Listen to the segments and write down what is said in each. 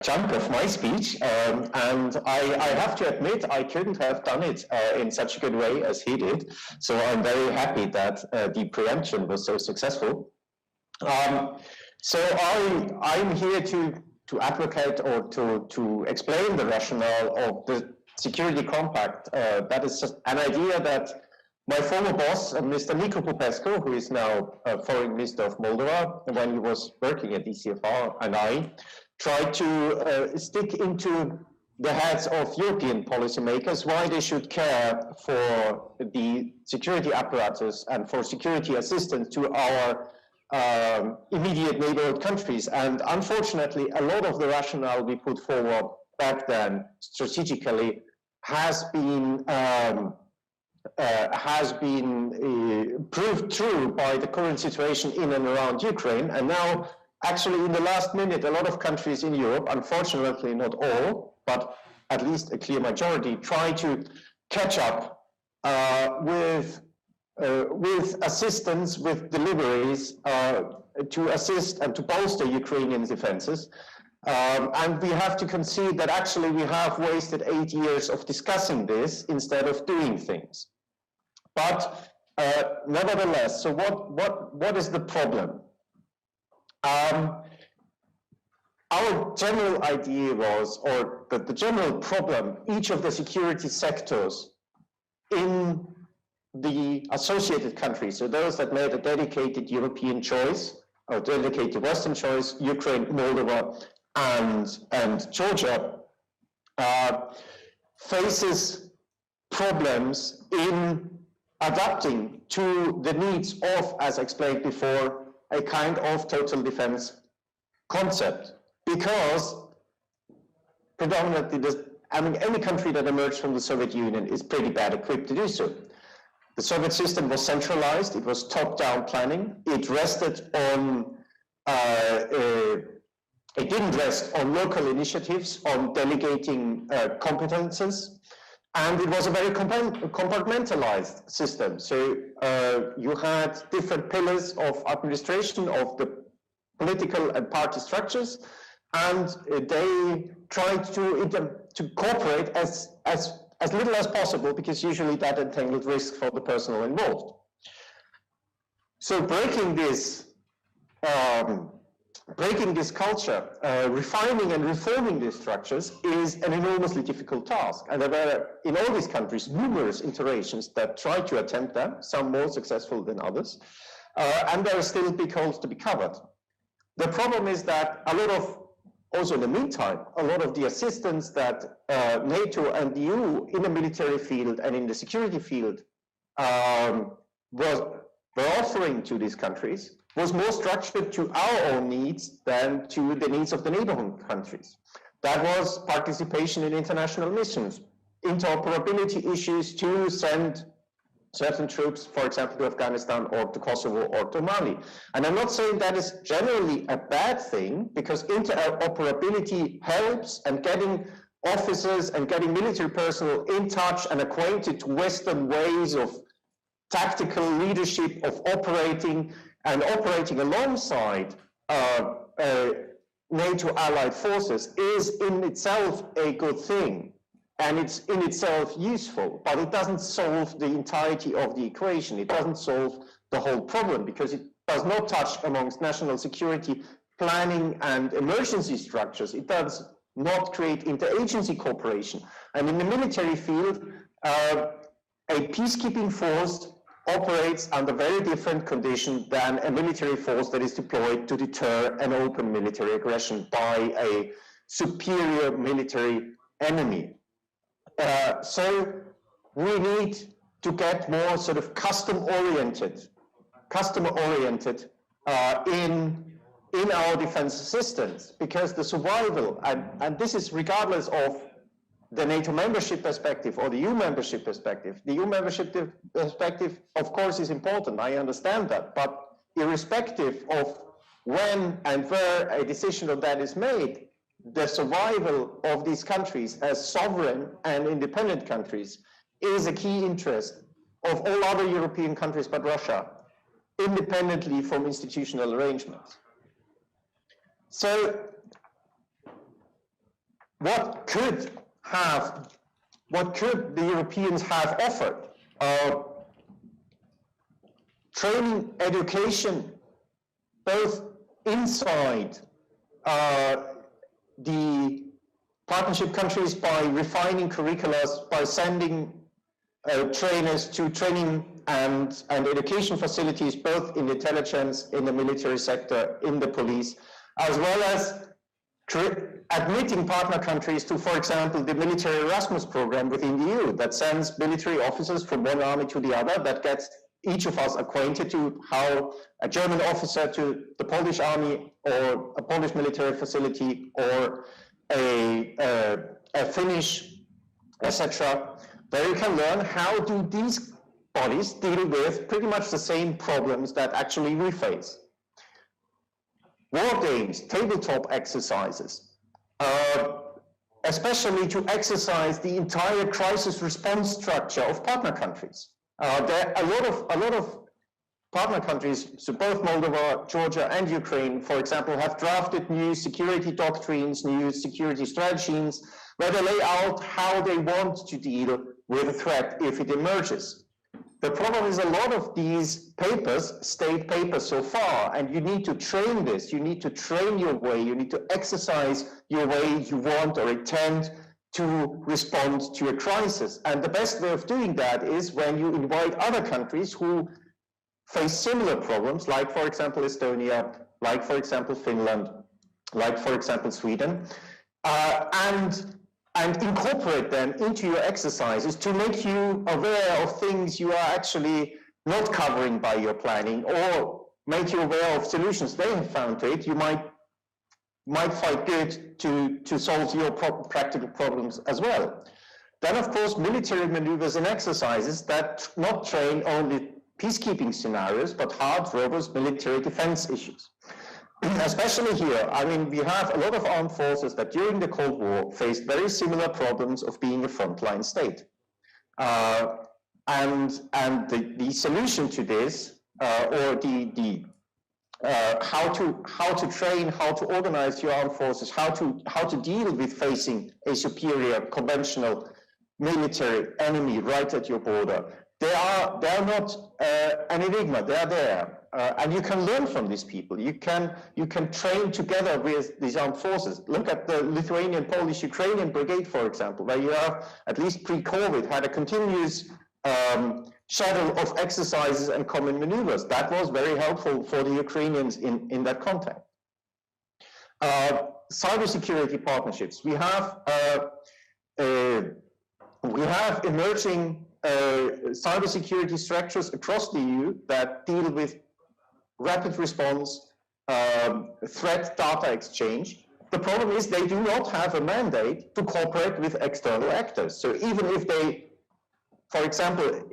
chunk of my speech, and I have to admit I couldn't have done it in such a good way as he did. So I'm very happy that the preemption was so successful. So I'm here to advocate or to explain the rationale of the Security Compact. That is just an idea that my former boss, Mr. Nico Popescu, who is now Foreign Minister of Moldova, when he was working at ECFR, and I tried to stick into the heads of European policymakers why they should care for the security apparatus and for security assistance to our immediate neighborhood countries. And unfortunately, a lot of the rationale we put forward back then strategically has been proved true by the current situation in and around Ukraine. And now, actually, in the last minute, a lot of countries in Europe, unfortunately not all, but at least a clear majority, try to catch up with assistance, with deliveries to assist and to bolster Ukrainian defenses. And we have to concede that actually we have wasted 8 years of discussing this instead of doing things. But nevertheless, so what is the problem? Our general idea was, or the general problem, each of the security sectors in the associated countries, so those that made a dedicated European choice, or dedicated Western choice, Ukraine, Moldova, and Georgia, faces problems in adapting to the needs of, as explained before, a kind of total defense concept. Because predominantly, any country that emerged from the Soviet Union is pretty bad equipped to do so. The Soviet system was centralized, it was top-down planning, it rested on, it didn't rest on local initiatives, on delegating competences, and it was a very compartmentalized system. So you had different pillars of administration of the political and party structures, and they tried to cooperate as little as possible, because usually that entangled risk for the personnel involved. So breaking this culture, refining and reforming these structures is an enormously difficult task. And there were, in all these countries, numerous iterations that tried to attempt that, some more successful than others. And there are still big holes to be covered. The problem is that also in the meantime, a lot of the assistance that NATO and the EU in the military field and in the security field were offering to these countries was more structured to our own needs than to the needs of the neighboring countries. That was participation in international missions, interoperability issues to send certain troops, for example, to Afghanistan or to Kosovo or to Mali. And I'm not saying that is generally a bad thing, because interoperability helps, and getting officers and getting military personnel in touch and acquainted to Western ways of tactical leadership, of operating alongside NATO allied forces is in itself a good thing. And it's in itself useful, but it doesn't solve the entirety of the equation. It doesn't solve the whole problem, because it does not touch amongst national security planning and emergency structures. It does not create interagency cooperation. And in the military field, a peacekeeping force operates under very different conditions than a military force that is deployed to deter an open military aggression by a superior military enemy. So we need to get more sort of customer-oriented in our defense systems, because the survival, and this is regardless of the NATO membership perspective or the EU membership perspective. The EU membership perspective, of course, is important. I understand that, but irrespective of when and where a decision of that is made, the survival of these countries as sovereign and independent countries is a key interest of all other European countries but Russia, independently from institutional arrangements. So what could the Europeans have offered? Training, education, both inside the partnership countries by refining curricula, by sending trainers to training and education facilities, both in intelligence, in the military sector, in the police, as well as admitting partner countries to, for example, the military Erasmus program within the EU that sends military officers from one army to the other, that gets each of us acquainted to how a German officer to the Polish army or a Polish military facility or a Finnish, etc. There you can learn how do these bodies deal with pretty much the same problems that actually we face. War games, tabletop exercises, especially to exercise the entire crisis response structure of partner countries. There are a lot of partner countries, so both Moldova, Georgia, and Ukraine, for example, have drafted new security doctrines, new security strategies, where they lay out how they want to deal with a threat if it emerges. The problem is a lot of these papers, state papers so far, and you need to train this, you need to train your way, you need to exercise your way you want or intend to respond to a crisis. And the best way of doing that is when you invite other countries who face similar problems, like, for example, Estonia, like, for example, Finland, like, for example, Sweden, and incorporate them into your exercises to make you aware of things you are actually not covering by your planning, or make you aware of solutions they have found to it. You might find good to solve your practical problems as well. Then, of course, military maneuvers and exercises that not train only peacekeeping scenarios, but hard, robust military defense issues. Especially here, I mean, we have a lot of armed forces that during the Cold War faced very similar problems of being a frontline state. And the solution to this, or how to train, how to organize your armed forces, how to deal with facing a superior conventional military enemy right at your border, they are not an enigma. They are there. And you can learn from these people. You can train together with these armed forces. Look at the Lithuanian, Polish, Ukrainian brigade, for example, where you have, at least pre-COVID, had a continuous schedule of exercises and common maneuvers. That was very helpful for the Ukrainians in that context. Cybersecurity partnerships. We have emerging cybersecurity structures across the EU that deal with rapid response, threat data exchange. The problem is they do not have a mandate to cooperate with external actors. So even if they, for example,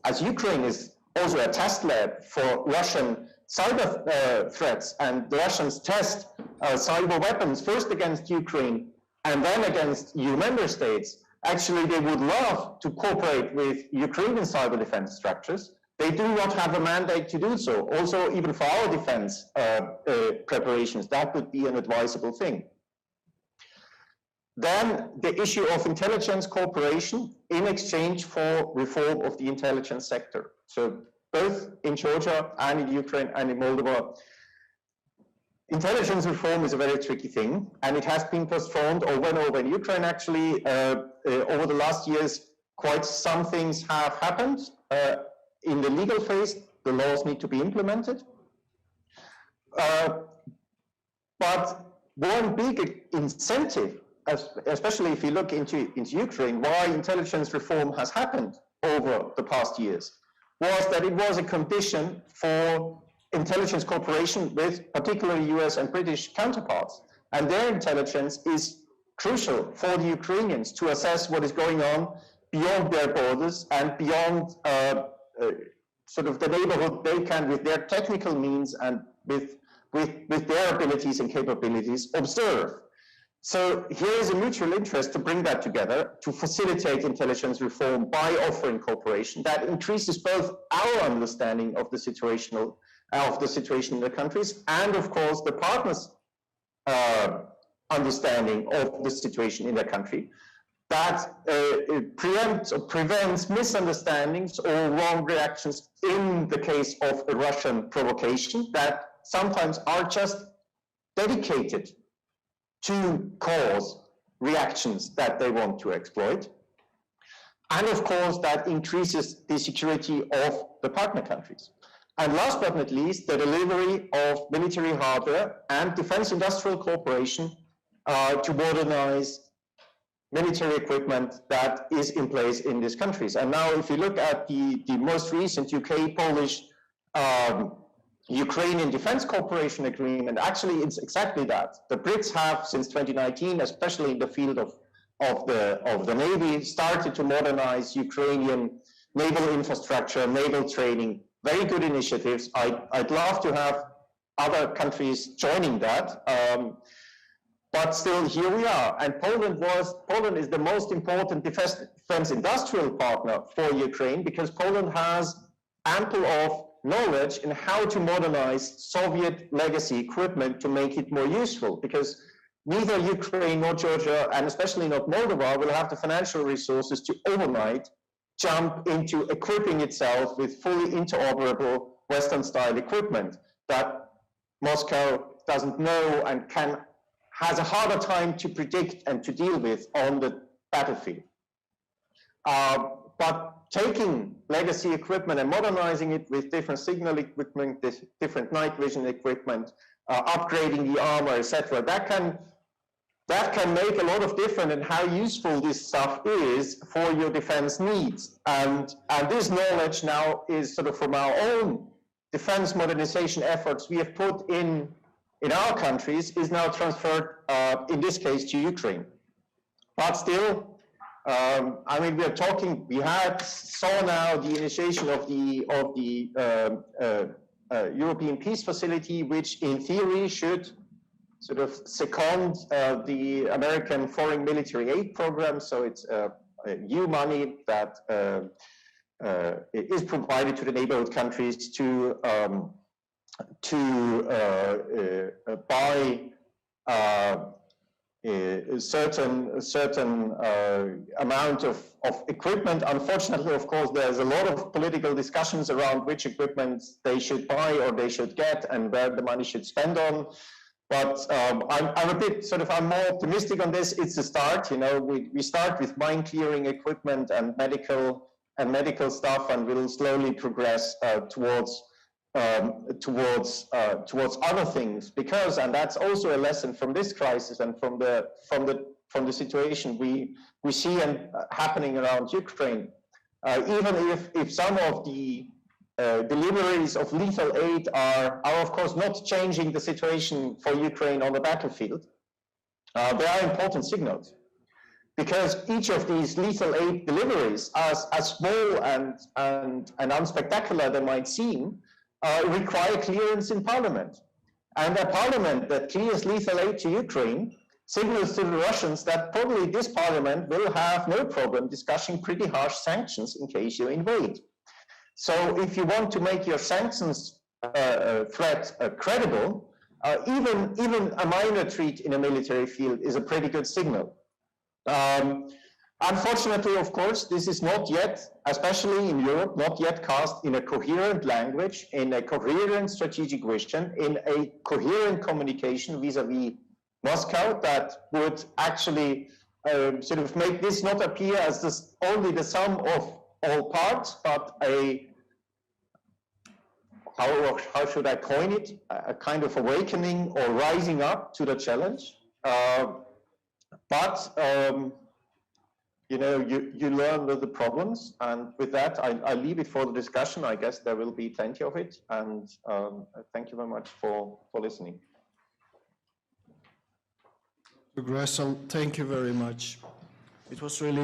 as Ukraine is also a test lab for Russian cyber threats, and the Russians test cyber weapons first against Ukraine and then against EU member states, actually they would love to cooperate with Ukrainian cyber defense structures. They do not have a mandate to do so. Also, even for our defense preparations, that would be an advisable thing. Then the issue of intelligence cooperation in exchange for reform of the intelligence sector. So both in Georgia and in Ukraine and in Moldova, intelligence reform is a very tricky thing, and it has been postponed over and over. In Ukraine, actually, over the last years, quite some things have happened. In the legal phase, the laws need to be implemented. But one big incentive, especially if you look into Ukraine, why intelligence reform has happened over the past years, was that it was a condition for intelligence cooperation with particularly US and British counterparts. And their intelligence is crucial for the Ukrainians to assess what is going on beyond their borders and beyond sort of the neighborhood they can, with their technical means and with their abilities and capabilities, observe. So here is a mutual interest to bring that together, to facilitate intelligence reform by offering cooperation that increases both our understanding of the situation in the countries and, of course, the partners' understanding of the situation in their country, that preempts or prevents misunderstandings or wrong reactions in the case of a Russian provocation that sometimes are just dedicated to cause reactions that they want to exploit. And of course, that increases the security of the partner countries. And last but not least, the delivery of military hardware and defense industrial cooperation to modernize military equipment that is in place in these countries. And now if you look at the most recent UK-Polish Ukrainian Defense Cooperation Agreement, actually it's exactly that. The Brits have, since 2019, especially in the field of the Navy, started to modernize Ukrainian naval infrastructure, naval training, very good initiatives. I'd love to have other countries joining that. But still, here we are. And Poland is the most important defense industrial partner for Ukraine, because Poland has ample of knowledge in how to modernize Soviet legacy equipment to make it more useful, because neither Ukraine nor Georgia, and especially not Moldova, will have the financial resources to overnight jump into equipping itself with fully interoperable Western-style equipment that Moscow doesn't know and has a harder time to predict and to deal with on the battlefield. But taking legacy equipment and modernizing it with different signal equipment, different night vision equipment, upgrading the armor, etc., that can make a lot of difference in how useful this stuff is for your defense needs. And this knowledge now is sort of from our own defense modernization efforts we have put in our countries, is now transferred, in this case, to Ukraine. But still, I mean, we saw now the initiation of the European Peace Facility, which in theory should sort of second the American Foreign Military Aid Program. So it's new money that is provided to the neighborhood countries to buy a certain amount of equipment. Unfortunately, of course, there's a lot of political discussions around which equipment they should buy or they should get and where the money should spend on. But I'm more optimistic on this. It's a start. You know, we start with mine clearing equipment and medical stuff, and we'll slowly progress towards other things, because, and that's also a lesson from this crisis and from the situation we see happening around Ukraine. Even if some of the deliveries of lethal aid are of course not changing the situation for Ukraine on the battlefield, there are important signals, because each of these lethal aid deliveries, as small and unspectacular they might seem, require clearance in Parliament. And a Parliament that clears lethal aid to Ukraine signals to the Russians that probably this Parliament will have no problem discussing pretty harsh sanctions in case you invade. So if you want to make your sanctions threat credible, even a minor treat in a military field is a pretty good signal. Unfortunately, of course, this is not yet, especially in Europe, not yet cast in a coherent language, in a coherent strategic vision, in a coherent communication vis-a-vis Moscow that would actually sort of make this not appear as only the sum of all parts, but how should I coin it? A kind of awakening or rising up to the challenge. You know, you learn with the problems, and with that, I leave it for the discussion. I guess there will be plenty of it, and thank you very much for listening. Gressel, thank you very much. It was really